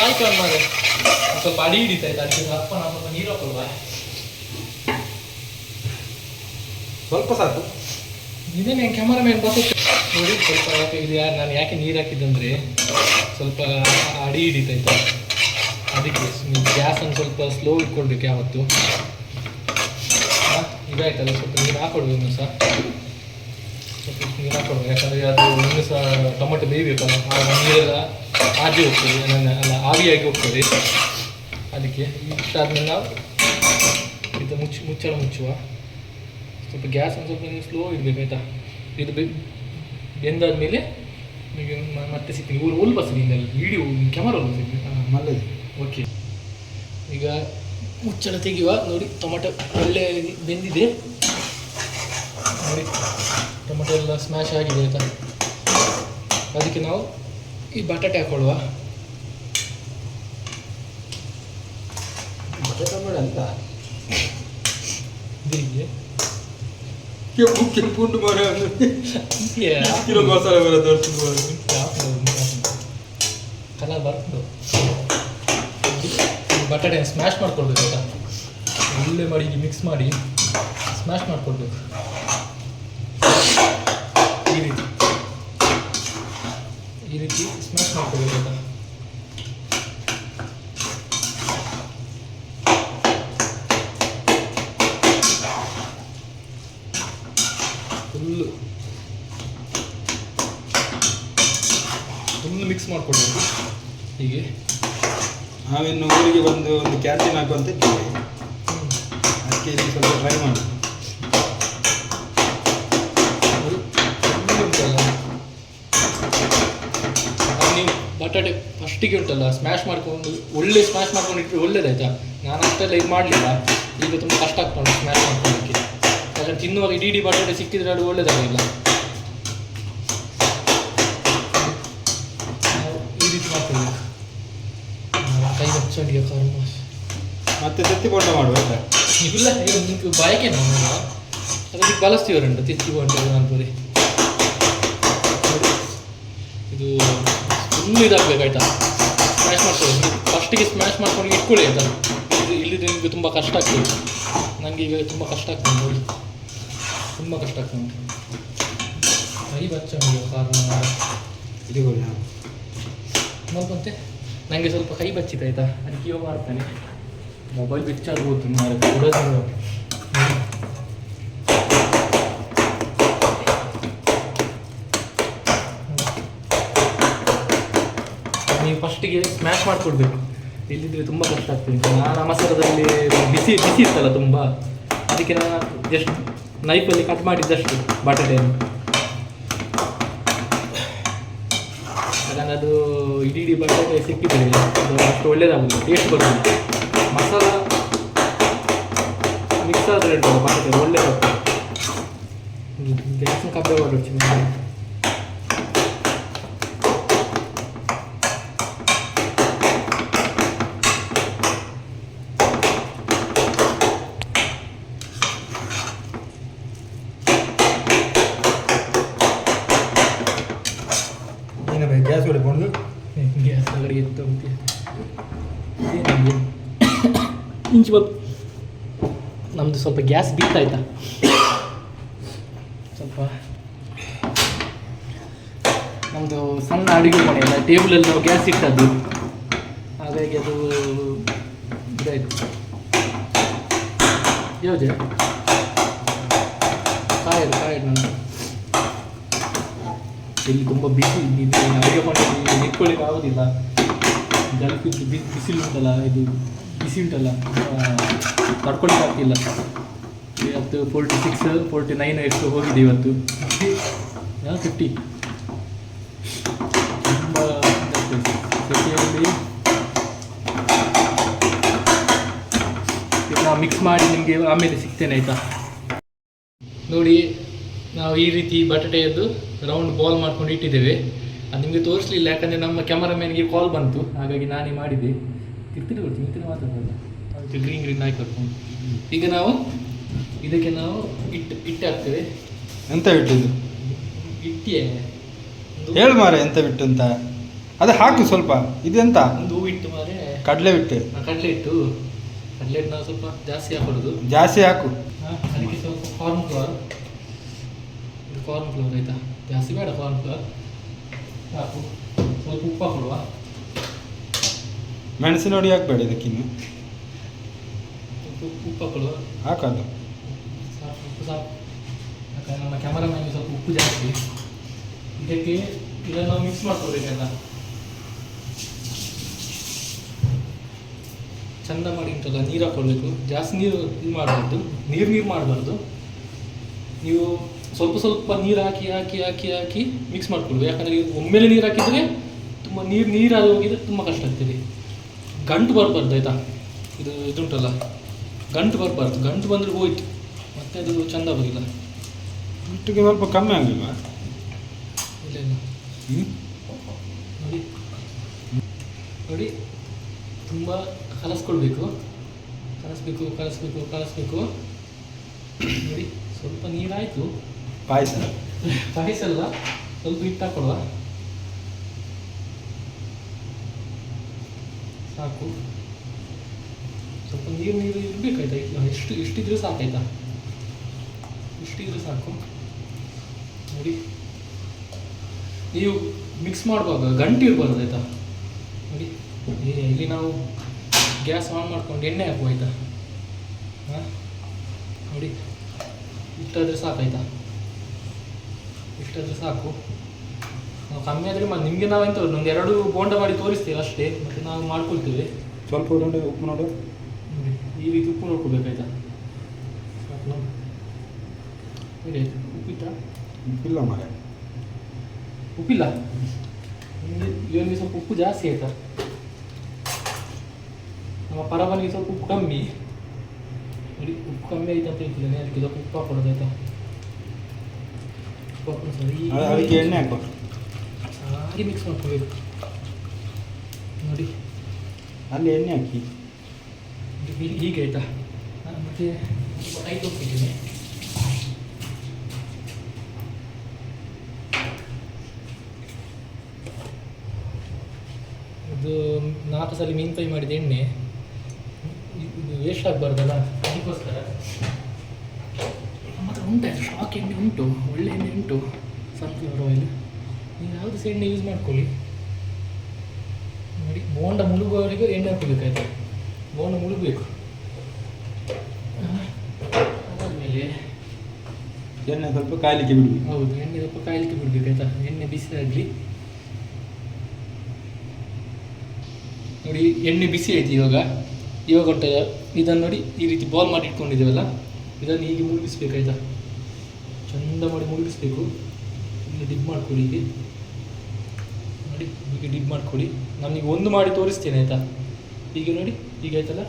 ನಾಯ್ಕ ಮಾಡಿ ಸ್ವಲ್ಪ ಅಡಿ ಹಿಡಿತಾ ಇದ್ದ. ಅದಕ್ಕೆ ಅಪ್ಪ ನಮ್ಮ ನೀರು ಹಾಕೊಳ್ವಾ, ಸ್ವಲ್ಪ ಸಾಕು. ಇದೇನೆ ಕ್ಯಾಮರಾಮ್ಯಾನ್ ಬರ್ತದೆ ನೋಡಿ. ಸ್ವಲ್ಪ ಇದು ನಾನು ಯಾಕೆ ನೀರು ಹಾಕಿದ್ದಂದರೆ ಸ್ವಲ್ಪ ಅಡಿ ಹಿಡಿತಾಯ್ತಾ, ಅದಕ್ಕೆ ನೀವು ಗ್ಯಾಸನ್ನು ಸ್ವಲ್ಪ ಸ್ಲೋ ಇಟ್ಕೊಳ್ಬೇಕು ಯಾವತ್ತು. ಇದಾಯ್ತಲ್ಲ, ಸ್ವಲ್ಪ ನೀರು ಹಾಕೊಡ್ಬೇಕು ಇನ್ನೂ ಸಹ, ಸ್ವಲ್ಪ ನೀರು ಹಾಕೊಡ್ಬೇಕು. ಯಾಕಂದರೆ ಅದು ಇನ್ನೂ ಸಹ ಟೊಮೆಟೊ ಬೇಯಬೇಕಲ್ಲ, ನೀರೆಲ್ಲ ಆಗಿ ಹೋಗ್ತದೆ, ಅಲ್ಲ ಆವಿಯಾಗಿ ಹೋಗ್ತದೆ. ಅದಕ್ಕೆ ಇಷ್ಟಾದ್ಮೇಲೆ ನಾವು ಇದು ಮುಚ್ಚಳ ಮುಚ್ಚುವ. ಸ್ವಲ್ಪ ಗ್ಯಾಸನ್ನು ಸ್ವಲ್ಪ ನೀವು ಸ್ಲೋ ಇಡಬೇಕಾಯ್ತಾ. ಇದು ಬೆಂದಾದ್ಮೇಲೆ ನಿಮಗೆ ಮತ್ತೆ ಸಿಗ್ತೀನಿ. ಒಲ್ ಬಸ್ರಿ ವಿಡಿಯೋ ಕ್ಯಾಮರಾ ಒಲ್ ಸಿಗ್ತೀನಿ ಮಲ್ಲದೆ. ಓಕೆ, ಈಗ ಮುಚ್ಚಳ ತೆಗೆಯುವ. ನೋಡಿ ಟೊಮೆಟೊ ಒಳ್ಳೆ ಬೆಂದಿದೆ ನೋಡಿ, ಟೊಮೆಟೊ ಎಲ್ಲ ಸ್ಮ್ಯಾಶ್ ಆಗಿದೆ ಆಯಿತಾ. ಅದಕ್ಕೆ ನಾವು ಈ ಬಟಾಟೆ ಹಾಕೊಳ್ಳುವ. ಬಟಾಟೆ ಬೇಡ ಅಂತ ಹೀಗೆ ಕೆಂಪು ಉಂಟು ಮರ ಕಿಲೋ ಮಸಾಲೆ ಬರೋದು ಕಲರ್ ಬರ್ತದೆ. ಬಟಾಟೆ ಸ್ಮ್ಯಾಶ್ ಮಾಡ್ಕೊಳ್ಬೇಕು ಆಯಿತಾ. ಒಳ್ಳೆ ಮಾಡಿ ಮಿಕ್ಸ್ ಮಾಡಿ ಸ್ಮ್ಯಾಶ್ ಮಾಡ್ಕೊಳ್ಬೇಕು ಈ ರೀತಿ ಸ್ಮ್ಯಾಶ್ ಮಾಡ್ಕೊಳ್ಬೇಕು ಆಯಿತಾ. ಫುಲ್ ಮಿಕ್ಸ್ ಮಾಡ್ಕೊಳ್ಬೇಕು ಹೀಗೆ. ನಾವಿನ್ನು ಊರಿಗೆ ಬಂದು ಒಂದು ಕ್ಯಾಂಟೀನ್ ಹಾಕುವಂತ ಇದ್ದೀವಿ, ಅದಕ್ಕೆ ಇಲ್ಲಿ ಸ್ವಲ್ಪ ಟ್ರೈ ಮಾಡಿ. ನೀವು ಬಟಾಟೆ ಫಸ್ಟಿಗೆ ಉಂಟಲ್ಲ ಸ್ಮ್ಯಾಶ್ ಮಾಡ್ಕೊಂಡು ಒಳ್ಳೆ ಸ್ಮ್ಯಾಶ್ ಮಾಡ್ಕೊಂಡು ಇಟ್ಟರೆ ಒಳ್ಳೇದಾಯ್ತಾ. ನಾನು ಅಷ್ಟೆಲ್ಲ ಇದು ಮಾಡಲಿಲ್ಲ, ಈಗ ತುಂಬ ಕಷ್ಟ ಆಗ್ತದೆ ಸ್ಮ್ಯಾಶ್ ಮಾಡ್ಕೊಳ್ಳೋಕ್ಕೆ. ಯಾಕಂದ್ರೆ ತಿನ್ನುವಾಗ ಇಡೀ ಬಟಾಟೆ ಸಿಕ್ಕಿದ್ರೆ ಅದು ಒಳ್ಳೇದಾಗಿಲ್ಲ. ಬಚ್ಚಂಡಿಯ ಕರ್ಮ. ಮತ್ತೆ ತೆತ್ತಿ ಬೋಂಡ ಮಾಡುವ ಇಲ್ಲ ನಿಮ್ಗೆ ಬಾಯಕ್ಕೆ ನಾವು ಅದಕ್ಕೆ ಬಳಸ್ತೀವರಂಟ ತೆತ್ತಿ ಬೋಂಡ ಅನ್ಬೋದು. ಇದು ಫುಲ್ ಇದಾಗಬೇಕಾಯ್ತಾ, ಸ್ಮ್ಯಾಶ್ ಮಾಡ್ಕೊಳ್ಳಿ. ಫಸ್ಟಿಗೆ ಸ್ಮ್ಯಾಶ್ ಮಾಡ್ಕೊಂಡು ಇಟ್ಕೊಳ್ಳಿ ಆಯ್ತಾ. ಇಲ್ಲಿದ್ರೆ ನಿಮಗೆ ತುಂಬ ಕಷ್ಟ ಆಗ್ತದೆ. ನನಗೆ ಈಗ ತುಂಬ ಕಷ್ಟ ಆಗ್ತದೆ ನೋಡಿ, ತುಂಬ ಕಷ್ಟ ಆಗ್ತದೆ. ಕೈ ಬಚ್ಚಂಡಿಯ ಕಾರಣ ಇದಿಗೋಳಿ ನೋಡ್ಕೊಂತೆ. ನನಗೆ ಸ್ವಲ್ಪ ಕೈ ಬಚ್ಚಿತಾಯ್ತಾ, ಅದಕ್ಕೆ ಇವಾಗ ಮಾಡ್ತಾನೆ. ಮೊಬೈಲ್ ಬಿಚ್ಚಾಗ್ಬೋದು ಮಾರಕ್ಕೆ ಕೊಡೋದು. ನೀವು ಫಸ್ಟಿಗೆ ಸ್ಮ್ಯಾಶ್ ಮಾಡಿಕೊಡ್ಬೇಕು, ಇಲ್ಲಿದ್ರೆ ತುಂಬ ಕಷ್ಟ ಆಗ್ತದೆ. ನಾನು ಮಸಾಲದಲ್ಲಿ ಬಿಸಿ ಬಿಸಿ ಇರ್ತಲ್ಲ ತುಂಬ, ಅದಕ್ಕೆ ನಾನು ಜಸ್ಟ್ ನೈಫಲ್ಲಿ ಕಟ್ ಮಾಡಿದ್ದಷ್ಟು ಬಟಾಟೆಯನ್ನು. ಅದು ಇಡೀ ಬಟಾಟೆ ಸಿಕ್ಕಿದ್ರೆ ಅದು ಅಷ್ಟು ಒಳ್ಳೇದಾಗೋದು, ಟೇಸ್ಟ್ ಬರ್ತದೆ. ಮಸಾಲ ಮಿಕ್ಸ್ ಆದರೆ ಉಂಟಲ್ಲ ಬಟಾಟೆ ಒಳ್ಳೇದಾಗ್ತದೆ. ಗ್ಯಾಸ್ನ ಕಬ್ಬೆ ಹೊರಡ್ಸಿ ಗ್ಯಾಸ್ ಹೊಡ್ಕೊಂಡು ಗ್ಯಾಸ್ ಒಳಗಡೆ ಎತ್ತು ಇಂಚು ಬಲ್. ನಮ್ಮದು ಸ್ವಲ್ಪ ಗ್ಯಾಸ್ ಬಿತ್ತಾಯ್ತಾ, ಸ್ವಲ್ಪ ನಮ್ಮದು ಸಣ್ಣ ಅಡುಗೆ ಮನೆ ಅಲ್ಲ, ಟೇಬಲಲ್ಲಿ ನಾವು ಗ್ಯಾಸ್ ಇಟ್ಟದ್ದು, ಹಾಗಾಗಿ ಅದು ಇದಾಯಿತು. ಯಾವ್ದು ಕಾಯದು ನಾನು ಇಲ್ಲಿ ತುಂಬ ಬಿಸಿ ಅಡುಗೆ ಮಾಡಿ ನಿಂತ್ಕೊಳ್ಳಿಕ್ಕೆ ಆಗೋದಿಲ್ಲ. ಜಲಪಿದ್ದು ಬಿಸಿಲು ಉಂಟಲ್ಲ, ಇದು ಬಿಸಿ ಉಂಟಲ್ಲ, ತಡ್ಕೊಳ್ಳಿಕ್ಕೆ ಆಗ್ತಿಲ್ಲ. ಇವತ್ತು 46, 49 ಎಷ್ಟು ಹೋಗಿದೆ ಇವತ್ತು. 50 ತುಂಬ ಸೆಕೆಯಲ್ಲಿ ನಾವು ಮಿಕ್ಸ್ ಮಾಡಿ ನಿಮಗೆ ಆಮೇಲೆ ಸಿಗ್ತೇನೆ ಆಯಿತಾ. ನೋಡಿ, ನಾವು ಈ ರೀತಿ ಬಟಾಟೆಯದ್ದು ರೌಂಡ್ ಬಾಲ್ ಮಾಡ್ಕೊಂಡು ಇಟ್ಟಿದ್ದೇವೆ. ಅದು ನಿಮಗೆ ತೋರಿಸಲಿಲ್ಲ, ಯಾಕಂದರೆ ನಮ್ಮ ಕ್ಯಾಮರಾಮ್ಯಾನ್ಗೆ ಕಾಲ್ ಬಂತು, ಹಾಗಾಗಿ ನಾನೇ ಮಾಡಿದ್ದೆ. ತಿರ್ತಿರಿ ಕೊಡ್ತೀನಿ, ತಿರ್ತಿ ಮಾತಾಡೋಲ್ಲ, ಅದಕ್ಕೆ ಗ್ರೀನ್ ಹಾಕಿ ಕೊಡ್ತೀನಿ. ಈಗ ನಾವು ಇದಕ್ಕೆ ನಾವು ಇಟ್ಟು ಹಾಕ್ತೇವೆ. ಎಂತ ಬಿಟ್ಟಿದ್ದು ಇಟ್ಟಿಯೇ ಹೇಳು ಮಾರೆ, ಎಂತ ಬಿಟ್ಟು ಅಂತ. ಅದು ಹಾಕು ಸ್ವಲ್ಪ. ಇದೆಂತ ಒಂದು ಹೂವು ಇಟ್ಟು ಮಾರೆ, ಕಡಲೆ ಬಿಟ್ಟು. ಕಡಲೆ ಹಿಟ್ಟು ನಾವು ಸ್ವಲ್ಪ ಜಾಸ್ತಿ ಹಾಕೋದು. ಜಾಸ್ತಿ ಹಾಕು. ಅದಕ್ಕೆ ಸ್ವಲ್ಪ ಕಾರ್ನ್ ಫ್ಲವರ್ ಆಯಿತಾ, ಜಾಸ್ತಿ ಬೇಡ ಕಾರ್ನ್ ಫ್ಲವರ್ ಹಾಕು. ಸ್ವಲ್ಪ ಉಪ್ಪು ಹಾಕೊಡುವ. ಮೆಣಸಿನ ಹೊಡಿ ಹಾಕ್ಬೇಡ ಇದಕ್ಕಿನ್ನು. ಉಪ್ಪು ಹಾಕೊಳುವ. ಹಾಕಲ್ಲ ಸಾಕು, ಉಪ್ಪು ಸಾಕು. ಯಾಕಂದರೆ ನಮ್ಮ ಕ್ಯಾಮರಾಮ್ಯಾನ್ಗೆ ಸ್ವಲ್ಪ ಉಪ್ಪು ಜಾಸ್ತಿ. ಇದಕ್ಕೆ ಇದನ್ನು ನಾವು ಮಿಕ್ಸ್ ಮಾಡ್ಕೊಳ್ಬೇಕಲ್ಲ, ಚಂದ ಮಾಡಿ ಉಂಟಲ್ಲ. ನೀರು ಹಾಕ್ಕೊಳ್ಬೇಕು, ಜಾಸ್ತಿ ನೀರು ಇದು ಮಾಡಬಾರ್ದು, ನೀರು ಮಾಡಬಾರ್ದು. ನೀವು ಸ್ವಲ್ಪ ಸ್ವಲ್ಪ ನೀರು ಹಾಕಿ ಮಿಕ್ಸ್ ಮಾಡ್ಕೊಳ್ಬೇಕು. ಯಾಕಂದರೆ ಒಮ್ಮೆಲೆ ನೀರು ಹಾಕಿದರೆ ತುಂಬ ನೀರಾಗಿ ಹೋಗಿದ್ರೆ ತುಂಬ ಕಷ್ಟ ಆಗ್ತದೆ. ಗಂಟು ಬರಬಾರ್ದು ಆಯಿತಾ. ಇದುಂಟಲ್ಲ, ಗಂಟು ಬರಬಾರ್ದು. ಗಂಟು ಬಂದರೆ ಹೋಯ್ತು, ಮತ್ತೆ ಅದು ಚೆಂದ ಬರಲಿಲ್ಲ. ಹಿಟ್ಟಿಗೆ ಸ್ವಲ್ಪ ಕಮ್ಮಿ ಆಗಲಿಲ್ಲ. ಇಲ್ಲ ನೋಡಿ, ತುಂಬ ಕಲಸ್ಕೊಳ್ಬೇಕು. ಕಲಸ್ಬೇಕು. ನೋಡಿ, ಸ್ವಲ್ಪ ನೀರಾಯಿತು. ಪಾಯಸ ಅಲ್ಲ, ಸ್ವಲ್ಪ ಹಿಟ್ಟು ಹಾಕೊಳ್ಳುವ. ಸಾಕು, ಸ್ವಲ್ಪ ನೀರು ಇರಬೇಕಾಯ್ತಾ. ಇಷ್ಟಿದ್ರೆ ಸಾಕಾಯ್ತಾ, ಇಷ್ಟಿದ್ರೆ ಸಾಕು. ನೋಡಿ, ನೀವು ಮಿಕ್ಸ್ ಮಾಡುವಾಗ ಗಂಟು ಇರಬಾರ್ದು ಆಯಿತಾ. ನೋಡಿ, ಇಲ್ಲಿ ನಾವು ಗ್ಯಾಸ್ ಆನ್ ಮಾಡ್ಕೊಂಡು ಎಣ್ಣೆ ಹಾಕುವ ಆಯಿತಾ. ಹಾಂ, ನೋಡಿ, ಇಷ್ಟಾದರೆ ಸಾಕಾಯ್ತಾ. ಇಷ್ಟಾದರೆ ಸಾಕು. ನಾವು ಕಮ್ಮಿ ಆದರೆ ನಿಮಗೆ ನಾವೆಂತ ಒಂದು 2 ಬೋಂಡ ಮಾಡಿ ತೋರಿಸ್ತೇವೆ ಅಷ್ಟೇ, ಮತ್ತು ನಾವು ಮಾಡ್ಕೊಳ್ತೇವೆ. ಸ್ವಲ್ಪ ಉಪ್ಪು ನೋಡು. ಈ ರೀತಿ ಉಪ್ಪು ನೋಡ್ಕೋಬೇಕಾಯ್ತಾ. ಸಾಕು ನೋಡಿ, ಆಯ್ತು. ಉಪ್ಪಿತ್ತಾ? ಉಪ್ಪಿಲ್ಲ ಮಾರೆ, ಉಪ್ಪಿಲ್ಲ. ಇವನಿಗೆ ಸ್ವಲ್ಪ ಉಪ್ಪು ಜಾಸ್ತಿ ಆಯ್ತಾ. ನಮ್ಮ ಪರವನಿಗೆ ಸ್ವಲ್ಪ ಉಪ್ಪು ಕಮ್ಮಿ. ನೋಡಿ, ಉಪ್ಪು ಕಮ್ಮಿ ಆಯ್ತು ಅಂತ ಹೇಳ್ತಿದ್ದಾನೆ, ಅದಕ್ಕೆ ಸ್ವಲ್ಪ ಉಪ್ಪು ಹಾಕೊಳ್ಳೋದಾಯ್ತಾ. ಉಪ್ಪು ಹಾಕೊಂಡು ಸರಿ ಅದಕ್ಕೆ ಎಣ್ಣೆ ಹಾಕೋ. ಹಾಗೆ ಮಿಕ್ಸ್ ಮಾಡ್ಕೋಬೇಕು. ನೋಡಿ, ಅಲ್ಲಿ ಎಣ್ಣೆ ಹಾಕಿ. ಹೀಗೆ ಆಯಿತಾ. ಮತ್ತು ಐದು ಹೋಗ್ತಿದ್ದೀನಿ. ಇದು 4 ಸಲ ಮೀನು ಫ್ರೈ ಮಾಡಿದ ಎಣ್ಣೆ ಇದು ವೇಸ್ಟ್ ಆಗಬಾರ್ದಲ್ಲ, ಅದಕ್ಕೋಸ್ಕರ. ಮತ್ತು ಉಂಟು ಸ್ಟಾಕ್ ಎಣ್ಣೆ ಉಂಟು, ಒಳ್ಳೆ ಎಣ್ಣೆ ಉಂಟು, ಸನ್ಫ್ಲವರ್ ಆಯಿಲ್. ನೀವು ಯಾವುದು ಸಹ ಎಣ್ಣೆ ಯೂಸ್ ಮಾಡ್ಕೊಳ್ಳಿ. ನೋಡಿ, ಬೋಂಡ ಮುಳುಗುವವರೆಗೂ ಎಣ್ಣೆ ಹಾಕಬೇಕಾಯ್ತು. ಬೋಂಡ ಮುಳುಗಬೇಕು. ಅದಾದಮೇಲೆ ಎಣ್ಣೆ ಸ್ವಲ್ಪ ಕಾಯಲಿಕ್ಕೆ ಬಿಡಬೇಕು. ಹೌದು, ಎಣ್ಣೆ ಸ್ವಲ್ಪ ಕಾಯಲಿಕ್ಕೆ ಬಿಡಬೇಕಾಯ್ತಾ. ಎಣ್ಣೆ ಬಿಸಿ ಆಗಲಿ. ನೋಡಿ, ಎಣ್ಣೆ ಬಿಸಿ ಆಯ್ತು ಇವಾಗ. ಇವಾಗ ಉಂಟ ಇದನ್ನು ನೋಡಿ, ಈ ರೀತಿ ಬಾಲ್ ಮಾಡಿ ಇಟ್ಕೊಂಡಿದ್ದೇವಲ್ಲ, ಇದನ್ನು ಹೀಗೆ ಮುಳುಗಿಸ್ಬೇಕಾಯ್ತಾ. ಚಂದ ಮಾಡಿ ಮುಳುಗಿಸ್ಬೇಕು. ಇಲ್ಲಿ ಡಿಪ್ ಮಾಡ್ಕೊಳ್ಳಿ. ಹೀಗೆ ನೋಡಿ, ಹೀಗೆ ಡಿಪ್ ಮಾಡ್ಕೊಳ್ಳಿ. ನನಗೆ ಒಂದು ಮಾಡಿ ತೋರಿಸ್ತೇನೆ ಆಯಿತಾ. ಹೀಗೆ ನೋಡಿ, ಹೀಗೆ ಆಯ್ತಲ್ಲ,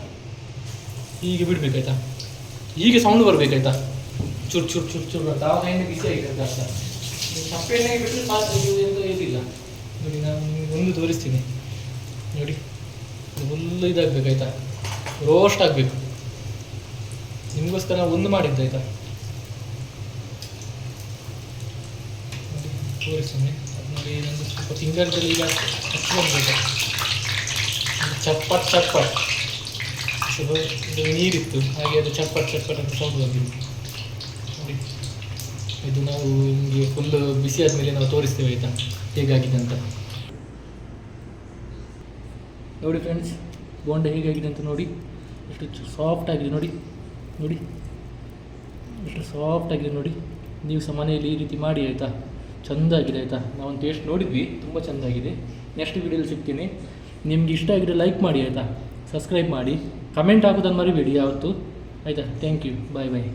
ಹೀಗೆ ಬಿಡಬೇಕಾಯ್ತಾ. ಹೀಗೆ ಸೌಂಡ್ ಬರಬೇಕಾಯ್ತಾ, ಚುರ್ ಚುರ್ ಚುರ್ ಚುರ್ ಅಂತ. ಆವಾಗ ಎಣ್ಣೆ ಬಿಸಿ ಆಗಿರುತ್ತೆ ಅರ್ಥ. ಸಪ್ಪೆ ಎಣ್ಣೆಗೆ ಬಿಟ್ಟರೆ ಸಾಕು, ಎಂತ ಇದಿಲ್ಲ. ನೋಡಿ, ನಾನು ನಿಮಗೆ ಒಂದು ತೋರಿಸ್ತೀನಿ ನೋಡಿ. ಫುಲ್ ಇದಾಗಬೇಕಾಯ್ತಾ, ರೋಸ್ಟ್ ಆಗಬೇಕು. ನಿಮಗೋಸ್ಕರ ಒಂದು ಮಾಡಿದ್ದಾಯ್ತಾ. ನೋಡಿ, ತೋರಿಸ್ತೀನಿ. ಅದು ನೋಡಿ, ನಂದು ಸ್ವಲ್ಪ ಫಿಂಗರ್ದಲ್ಲಿ ಈಗ ಹಚ್ಚಿ ಬಂದಬೇಕು. ಚಪ್ಪಟ್ ಚಪ್ಪಟ್ ಇದು ನೀರಿತ್ತು, ಹಾಗೆ ಅದು ಚಪ್ಪಟ್ ಚಪ್ಪಟ್ ಅಂತ ಸೌಂಡ್ ಬಂದಿದೆ ನೋಡಿ. ಇದು ನಾವು ನಿಮಗೆ ಫುಲ್ ಬಿಸಿ ಆದಮೇಲೆ ನಾವು ತೋರಿಸ್ತೇವೆ ಆಯಿತಾ, ಹೇಗಾಗಿದೆ ಅಂತ. ನೋಡಿ ಫ್ರೆಂಡ್ಸ್, ಬೋಂಡ ಹೇಗಾಗಿದೆ ಅಂತ ನೋಡಿ. ಎಷ್ಟು ಸಾಫ್ಟ್ ಆಗಿದೆ ನೋಡಿ. ನೋಡಿ ಎಷ್ಟು ಸಾಫ್ಟ್ ಆಗಿದೆ ನೋಡಿ. ನೀವು ಸಹ ಮನೆಯಲ್ಲಿ ಈ ರೀತಿ ಮಾಡಿ ಆಯಿತಾ. ಚೆಂದ ಆಗಿದೆ ಆಯಿತಾ. ನಾವೊಂದು ಟೇಸ್ಟ್ ನೋಡಿದ್ವಿ, ತುಂಬ ಚೆಂದಾಗಿದೆ. ನೆಕ್ಸ್ಟ್ ವೀಡಿಯೋಲಿ ಸಿಗ್ತೀನಿ. ನಿಮ್ಗೆ ಇಷ್ಟ ಆಗಿದ್ರೆ ಲೈಕ್ ಮಾಡಿ ಆಯಿತಾ, ಸಬ್ಸ್ಕ್ರೈಬ್ ಮಾಡಿ, ಕಮೆಂಟ್ ಹಾಕೋದನ್ನು ಮರಿಬೇಡಿ ಯಾವತ್ತು ಆಯಿತಾ. Thank you, bye bye.